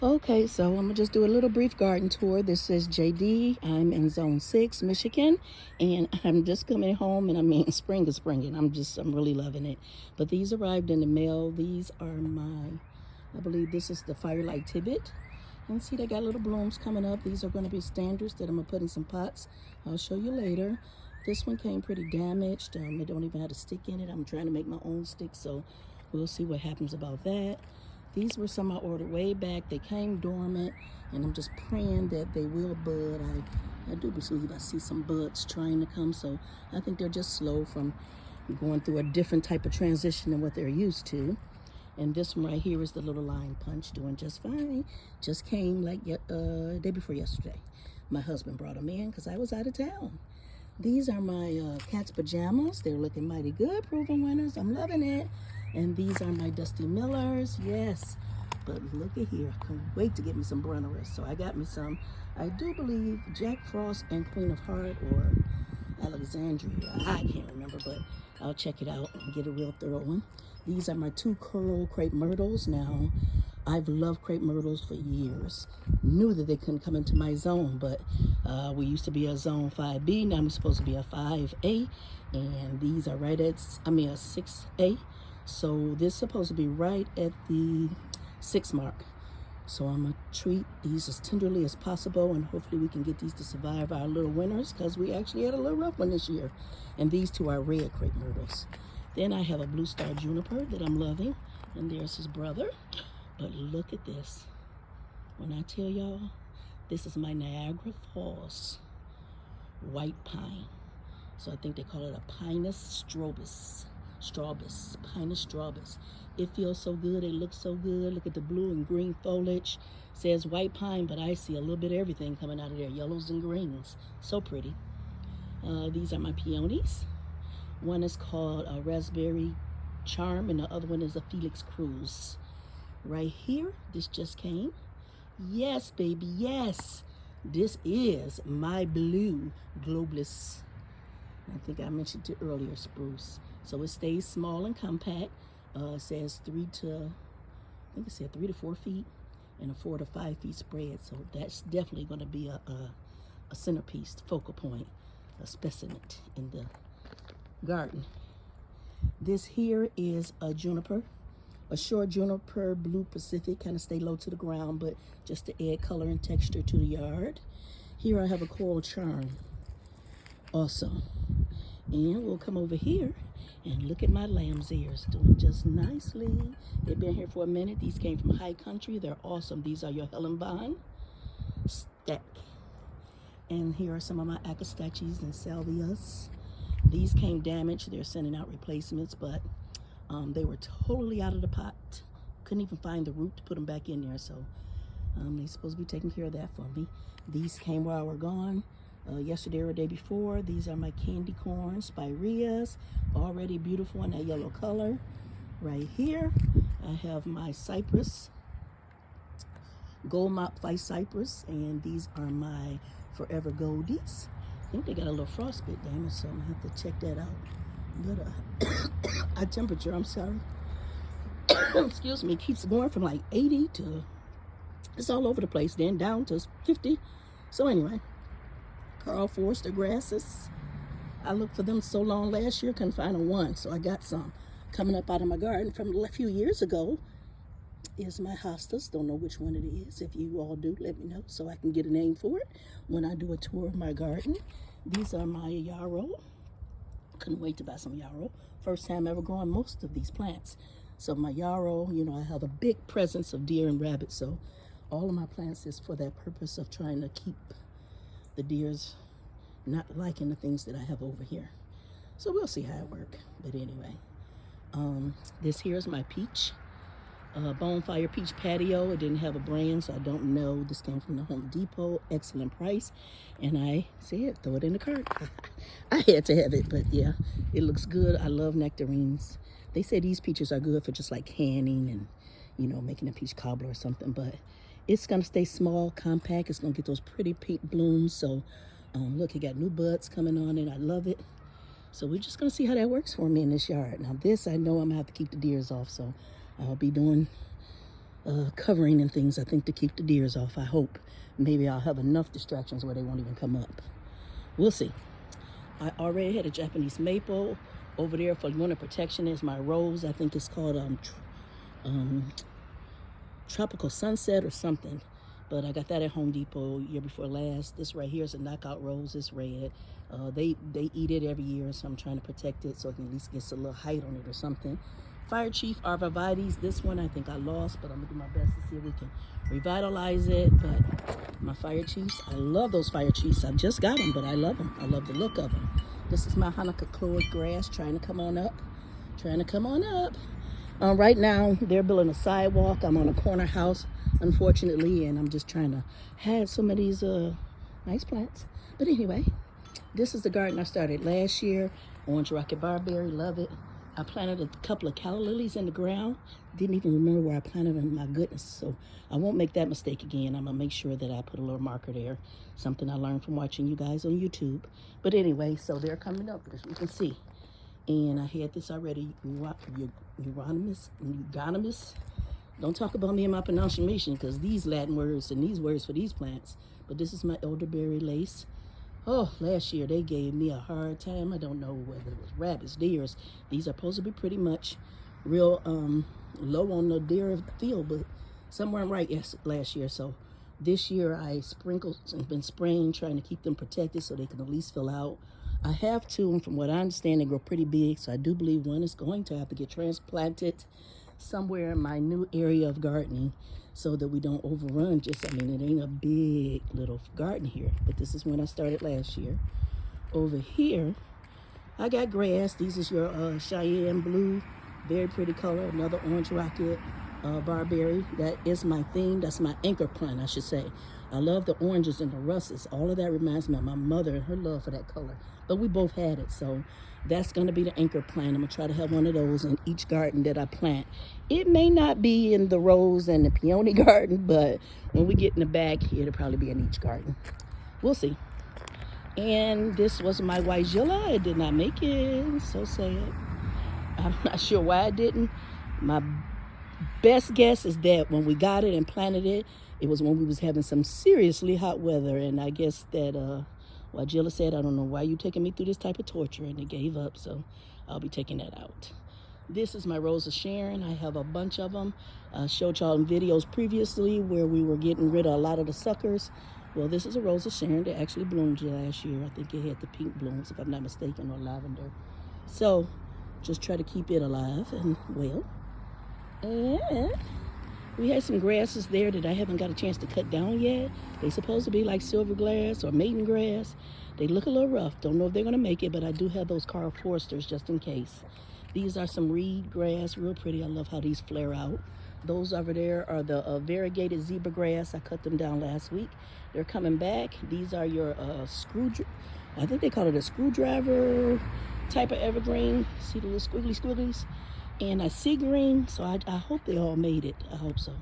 Okay, so I'm gonna just do a little brief garden tour. This is JD. I'm in Zone 6, Michigan, and I'm just coming home. And I mean, spring is springing. I'm really loving it. But these arrived in the mail. These are I believe this is the Firelight Tibet. And see, they got little blooms coming up. These are going to be standards that I'm gonna put in some pots. I'll show you later. This one came pretty damaged. It don't even have a stick in it. I'm trying to make my own stick, so we'll see what happens about that. These were some I ordered way back. They came dormant, and I'm just praying that they will bud. I do believe I see some buds trying to come, so I think they're just slow from going through a different type of transition than what they're used to. And this one right here is the little Lion Punch, doing just fine. Just came like day before yesterday. My husband brought them in because I was out of town. These are my cat's pajamas. They're looking mighty good, proven winners. I'm loving it. And these are my Dusty Millers, yes. But look at here, I can't wait to get me some Brennerers. So I got me some, I do believe Jack Frost and Queen of Heart, or Alexandria. I can't remember, but I'll check it out and get a real thorough one. These are my 2 coral crepe myrtles. Now, I've loved crepe myrtles for years. Knew that they couldn't come into my zone, but we used to be a zone 5B. Now we're supposed to be a 5A, and these are right at, a 6A. So this is supposed to be right at the 6 mark. So I'm gonna treat these as tenderly as possible, and hopefully we can get these to survive our little winters, because we actually had a little rough one this year. And these 2 are red crepe myrtles. Then I have a blue star juniper that I'm loving, and there's his brother. But look at this. When I tell y'all, this is my Niagara Falls white pine. So I think they call it a Pinus strobus. Pinus strobus. It feels so good, it looks so good. Look at the blue and green foliage. It says white pine, but I see a little bit of everything coming out of there, yellows and greens. So pretty. These are my peonies. One is called a Raspberry Charm, and the other one is a Felix Cruz. Right here, this just came. Yes, baby, yes. This is my blue Globulus. I think I mentioned it earlier, spruce. So it stays small and compact. It says 3 to 4 feet, and a 4 to 5 feet spread. So that's definitely going to be a centerpiece, focal point, a specimen in the garden. This here is a juniper, a short juniper, blue Pacific, kind of stay low to the ground, but just to add color and texture to the yard. Here I have a coral charm also. And we'll come over here and look at my lamb's ears, doing just nicely. They've been here for a minute. These came from High Country. They're awesome. These are your Helen Bond stack. And here are some of my Acostachys and Salvias. These came damaged. They're sending out replacements, but they were totally out of the pot. Couldn't even find the root to put them back in there, so they're supposed to be taking care of that for me. These came while we're gone. Yesterday or the day before. These are my candy corn spireas, already beautiful in that yellow color. Right here, I have my cypress, gold mop white cypress, and these are my Forever Goldies. I think they got a little frostbite damage, so I'm gonna have to check that out. But our temperature, I'm sorry, excuse me, keeps going from like 80 to, it's all over the place, then down to 50. So anyway, Carl Forster grasses. I looked for them so long last year, couldn't find a one, so I got some. Coming up out of my garden from a few years ago is my hostas. Don't know which one it is. If you all do, let me know so I can get a name for it when I do a tour of my garden. These are my yarrow. Couldn't wait to buy some yarrow. First time ever growing most of these plants. So my yarrow, you know, I have a big presence of deer and rabbits, so all of my plants is for that purpose of trying to keep the deers not liking the things that I have over here. So we'll see how it works. But anyway, this here is my peach, Bonfire Peach Patio. It didn't have a brand, so I don't know. This came from the Home Depot, excellent price. And I said, throw it in the cart. I had to have it, but yeah, it looks good. I love nectarines. They say these peaches are good for just like canning and, you know, making a peach cobbler or something, but it's gonna stay small, compact. It's gonna get those pretty pink blooms. So look, it got new buds coming on it. I love it. So we're just gonna see how that works for me in this yard. Now this, I know I'm gonna have to keep the deers off, so I'll be doing covering and things, I think, to keep the deers off. I hope. Maybe I'll have enough distractions where they won't even come up. We'll see. I already had a Japanese maple. Over there for winter protection is my rose. I think it's called Tropical Sunset or something. But I got that at Home Depot year before last. This right here is a knockout rose. It's red. They eat it every year, so I'm trying to protect it so it can at least get a little height on it or something. Fire Chief Arborvitaes. This one I think I lost, but I'm gonna do my best to see if we can revitalize it. But my Fire Chiefs, I love those Fire Chiefs. I just got them, but I love them. I love the look of them. This is my Hanukkah grass trying to come on up. Right now, they're building a sidewalk. I'm on a corner house, unfortunately, and I'm just trying to have some of these nice plants. But anyway, this is the garden I started last year. Orange Rocket Barberry, love it. I planted a couple of calla lilies in the ground. Didn't even remember where I planted them, my goodness. So I won't make that mistake again. I'm gonna make sure that I put a little marker there. Something I learned from watching you guys on YouTube. But anyway, so they're coming up, as you can see. And I had this already, Euonymus. Don't talk about me and my pronunciation, because these Latin words and these words for these plants. But this is my elderberry lace. Oh, last year they gave me a hard time. I don't know whether it was rabbits, deers. These are supposed to be pretty much real low on the deer field, but somewhere I'm right last year. So this year I sprinkled and been spraying, trying to keep them protected so they can at least fill out. I have two, and from what I understand, they grow pretty big. So I do believe one is going to have to get transplanted somewhere in my new area of gardening so that we don't overrun. It ain't a big little garden here, but this is when I started last year. Over here, I got grass. These is your Cheyenne blue, very pretty color. Another Orange Rocket Barberry. That is my theme. That's my anchor plant, I should say. I love the oranges and the russets. All of that reminds me of my mother and her love for that color. But we both had it, so that's going to be the anchor plant. I'm going to try to have one of those in each garden that I plant. It may not be in the rose and the peony garden, but when we get in the back, it'll probably be in each garden. We'll see. And this was my Weigela. It did not make it. So sad. I'm not sure why it didn't. My best guess is that when we got it and planted it, it was when we was having some seriously hot weather. And I guess that Weigela said, I don't know why you taking me through this type of torture, and it gave up, so I'll be taking that out. This is my Rose of Sharon. I have a bunch of them. I showed y'all in videos previously where we were getting rid of a lot of the suckers. Well, this is a Rose of Sharon that actually bloomed last year. I think it had the pink blooms, if I'm not mistaken, or lavender. So just try to keep it alive and well. And we had some grasses there that I haven't got a chance to cut down yet. They're supposed to be like silver grass or maiden grass. They look a little rough. Don't know if they're going to make it, but I do have those Carl Forsters just in case. These are some reed grass, real pretty. I love how these flare out. Those over there are the variegated zebra grass. I cut them down last week. They're coming back. These are your I think they call it a screwdriver type of evergreen. See the little squigglies? And I see green, so I hope they all made it. I hope so.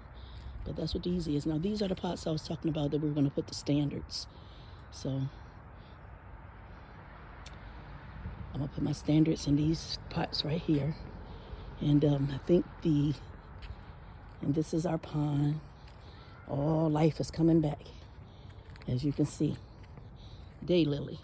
But that's what these is. Now, these are the pots I was talking about that we were going to put the standards. So I'm going to put my standards in these pots right here. And I think and this is our pond. All life is coming back, as you can see. Daylily.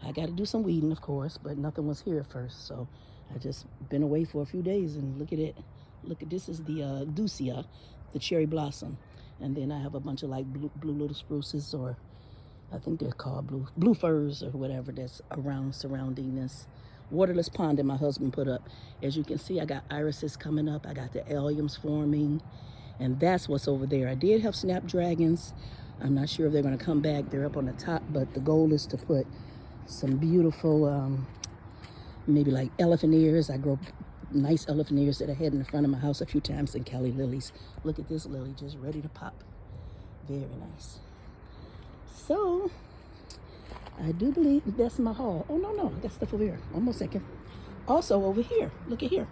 I got to do some weeding, of course, but nothing was here at first, so I just been away for a few days, and look at it. Look at this is the Ducia, the cherry blossom, and then I have a bunch of like blue little spruces, or I think they're called blue firs or whatever that's surrounding this waterless pond that my husband put up. As you can see, I got irises coming up. I got the alliums forming, and that's what's over there. I did have snapdragons. I'm not sure if they're going to come back. They're up on the top, but the goal is to put some beautiful maybe like elephant ears. I grow nice elephant ears that I had in the front of my house a few times, and Cali lilies. Look at this lily, just ready to pop. Very nice. So I do believe that's my haul. Oh, no, I got stuff over here. One more second. Also over here, look at here.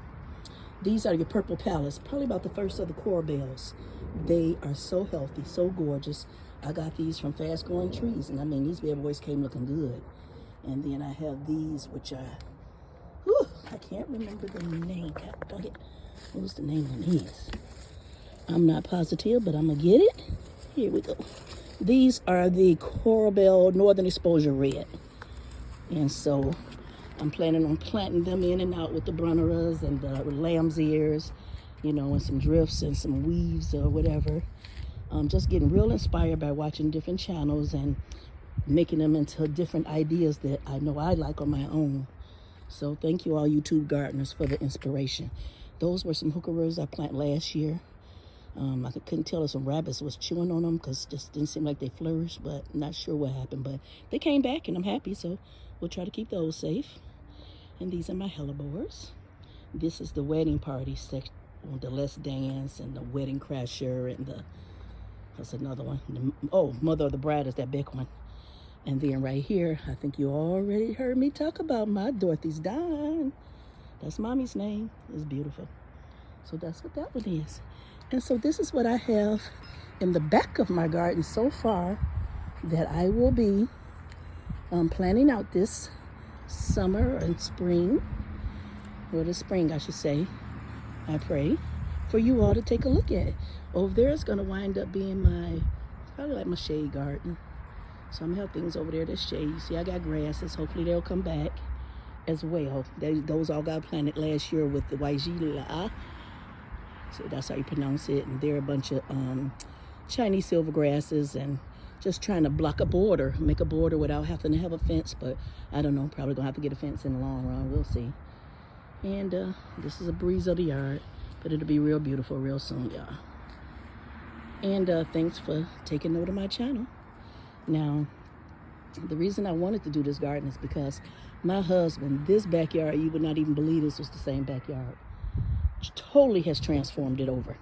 These are your purple palace, probably about the first of the corbels. They are so healthy, so gorgeous. I got these from Fast Growing Trees, and I mean, these bad boys came looking good. And then I have these, which I can't remember the name. God dang it. What was the name of these? I'm not positive, but I'm gonna get it. Here we go. These are the Coral Bell Northern Exposure Red. And so I'm planning on planting them in and out with the Brunneras and the lamb's ears, you know, and some drifts and some weaves or whatever. Just getting real inspired by watching different channels and making them into different ideas that I know I like on my own. So thank you all YouTube gardeners for the inspiration. Those were some heucheras I planted last year. I couldn't tell if some rabbits was chewing on them because it just didn't seem like they flourished, but not sure what happened. But they came back and I'm happy, so we'll try to keep those safe. And these are my hellebores. This is the wedding party section, the Let's Dance and the Wedding Crasher and the, that's another one. Oh, Mother of the Bride is that big one. And then right here, I think you already heard me talk about my Dorothy's Dime. That's mommy's name. It's beautiful. So that's what that one is. And so this is what I have in the back of my garden so far that I will be planting out this summer and spring, or the spring I should say, I pray, for you all to take a look at. Over there is gonna wind up being my, probably like my shade garden. So I'm gonna have things over there that shade. You see I got grasses, hopefully they'll come back as well. Those all got planted last year with the Waijila. So that's how you pronounce it. And there are a bunch of Chinese silver grasses and just trying to block a border, make a border without having to have a fence. But I don't know, probably gonna have to get a fence in the long run. We'll see. And this is a breeze of the yard, but it'll be real beautiful real soon, y'all. And thanks for taking note of my channel. Now, the reason I wanted to do this garden is because my husband, this backyard, you would not even believe this was the same backyard. Totally has transformed it over.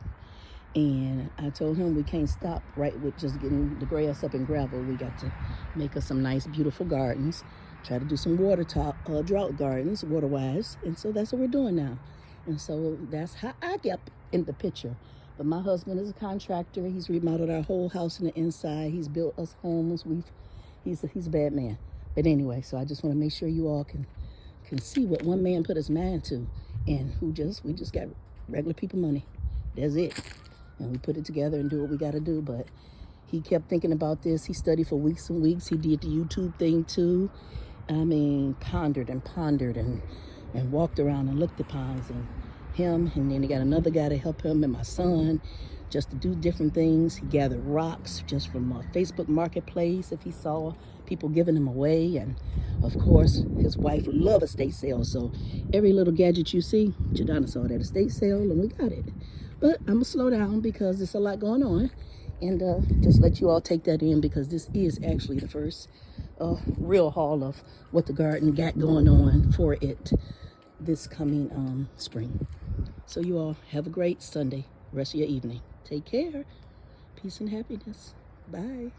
And I told him we can't stop right with just getting the grass up and gravel. We got to make us some nice, beautiful gardens. Try to do some drought gardens, water-wise. And so that's what we're doing now. And so that's how I get in the picture. But my husband is a contractor. He's remodeled our whole house on the inside. He's built us homes. He's a bad man. But anyway, so I just want to make sure you all can see what one man put his mind to. And we just got regular people money. That's it. And we put it together and do what we got to do. But he kept thinking about this. He studied for weeks and weeks. He did the YouTube thing too. I mean, pondered and walked around and looked at ponds and him. And then he got another guy to help him and my son just to do different things. He gathered rocks just from a Facebook marketplace if he saw people giving them away. And of course, his wife loved estate sales. So every little gadget you see, Jadonna saw that estate sale and we got it. But I'm gonna slow down because there's a lot going on. And just let you all take that in because this is actually the first real haul of what the garden got going on for it this coming spring. So you all have a great Sunday, rest of your evening. Take care. Peace and happiness. Bye.